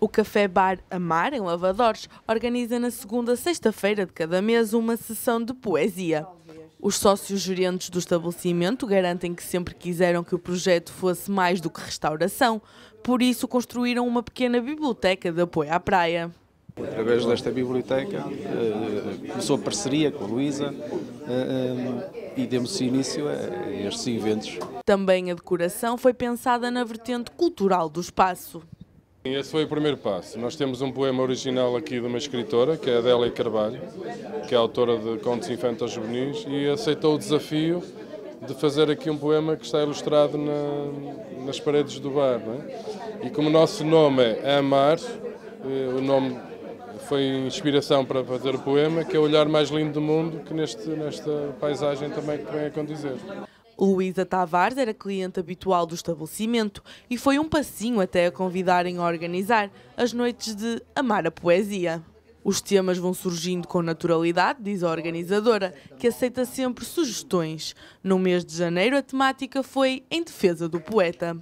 O Café Bar Amar, em Lavadores, organiza na segunda sexta-feira de cada mês uma sessão de poesia. Os sócios gerentes do estabelecimento garantem que sempre quiseram que o projeto fosse mais do que restauração, por isso construíram uma pequena biblioteca de apoio à praia. Através desta biblioteca começou a parceria com a Luísa e demos início a estes eventos. Também a decoração foi pensada na vertente cultural do espaço. Esse foi o primeiro passo. Nós temos um poema original aqui de uma escritora, que é a Adélia Carvalho, que é autora de contos infantis juvenis, e aceitou o desafio de fazer aqui um poema que está ilustrado nas paredes do bar. Não é? E como o nosso nome é Amar, o nome foi inspiração para fazer o poema, que é o olhar mais lindo do mundo, que nesta paisagem também vem a condizer. Luísa Tavares era cliente habitual do estabelecimento e foi um passinho até a convidarem a organizar as noites de Amar a Poesia. Os temas vão surgindo com naturalidade, diz a organizadora, que aceita sempre sugestões. No mês de janeiro, a temática foi em defesa do poeta.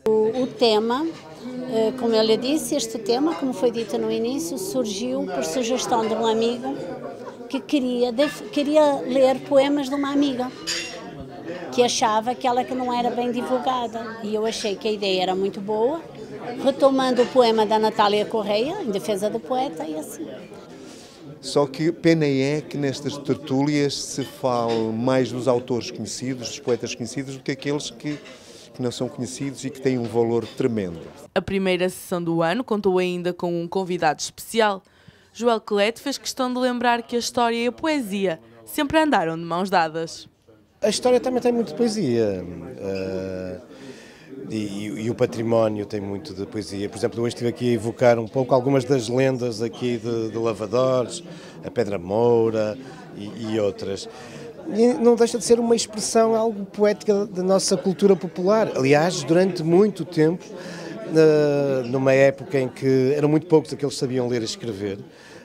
O tema, como eu lhe disse, este tema, como foi dito no início, surgiu por sugestão de um amigo que queria ler poemas de uma amiga, que achava que não era bem divulgada. E eu achei que a ideia era muito boa, retomando o poema da Natália Correia, em defesa do poeta, e assim. Só que pena é que nestas tertúlias se fala mais dos autores conhecidos, dos poetas conhecidos, do que aqueles que não são conhecidos e que têm um valor tremendo. A primeira sessão do ano contou ainda com um convidado especial. Joel Colette fez questão de lembrar que a história e a poesia sempre andaram de mãos dadas. A história também tem muito de poesia e o património tem muito de poesia. Por exemplo, hoje estive aqui a evocar um pouco algumas das lendas aqui de Lavadores, a Pedra Moura e outras. E não deixa de ser uma expressão algo poética da nossa cultura popular. Aliás, durante muito tempo, numa época em que eram muito poucos aqueles que sabiam ler e escrever,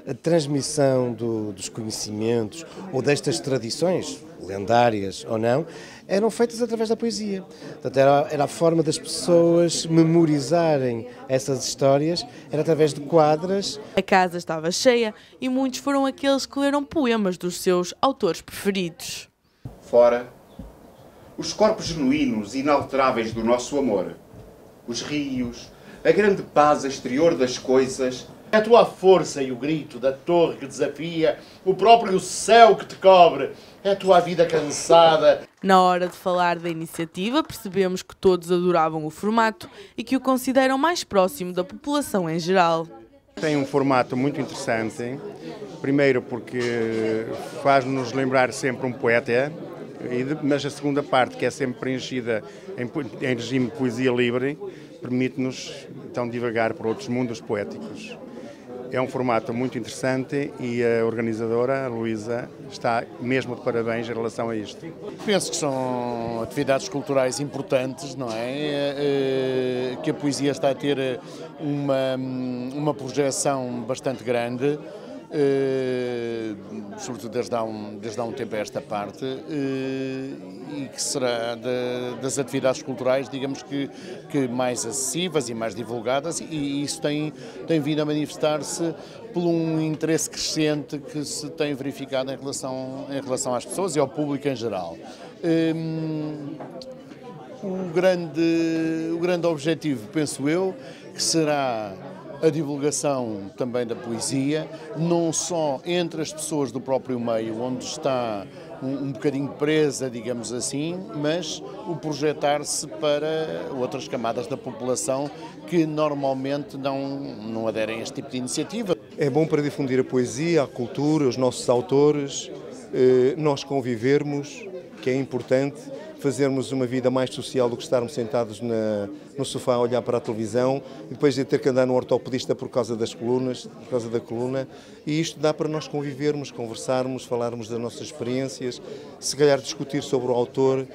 a transmissão dos conhecimentos ou destas tradições, lendárias ou não, eram feitas através da poesia. Portanto, era a forma das pessoas memorizarem essas histórias, era através de quadras. A casa estava cheia e muitos foram aqueles que leram poemas dos seus autores preferidos. Fora, os corpos genuínos e inalteráveis do nosso amor, os rios, a grande paz exterior das coisas. A tua força e o grito da torre que desafia, o próprio céu que te cobre, é a tua vida cansada. Na hora de falar da iniciativa, percebemos que todos adoravam o formato e que o consideram mais próximo da população em geral. Tem um formato muito interessante, primeiro porque faz-nos lembrar sempre um poeta, mas a segunda parte, que é sempre preenchida em regime de poesia livre, permite-nos então divagar por outros mundos poéticos. É um formato muito interessante e a organizadora, a Luísa, está mesmo de parabéns em relação a isto. Penso que são atividades culturais importantes, não é? Que a poesia está a ter uma projeção bastante grande, sobretudo desde há um tempo a esta parte, e que será das atividades culturais, digamos que mais acessíveis e mais divulgadas, e isso tem vindo a manifestar-se por um interesse crescente que se tem verificado em relação às pessoas e ao público em geral. O grande objetivo, penso eu, que será a divulgação também da poesia, não só entre as pessoas do próprio meio, onde está um bocadinho presa, digamos assim, mas o projetar-se para outras camadas da população que normalmente não aderem a este tipo de iniciativa. É bom para difundir a poesia, a cultura, os nossos autores, nós convivermos, que é importante, fazermos uma vida mais social do que estarmos sentados no sofá a olhar para a televisão e depois de ter que andar no ortopedista por causa das colunas, por causa da coluna, e isto dá para nós convivermos, conversarmos, falarmos das nossas experiências, se calhar discutir sobre o autor,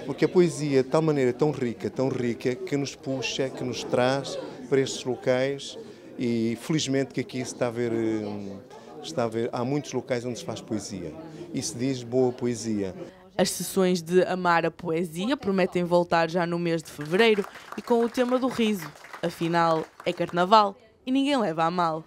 porque a poesia é de tal maneira tão rica, que nos puxa, que nos traz para estes locais, e felizmente que aqui está a ver, há muitos locais onde se faz poesia e se diz boa poesia. As sessões de Amar a Poesia prometem voltar já no mês de fevereiro e com o tema do riso. Afinal, é carnaval e ninguém leva a mal.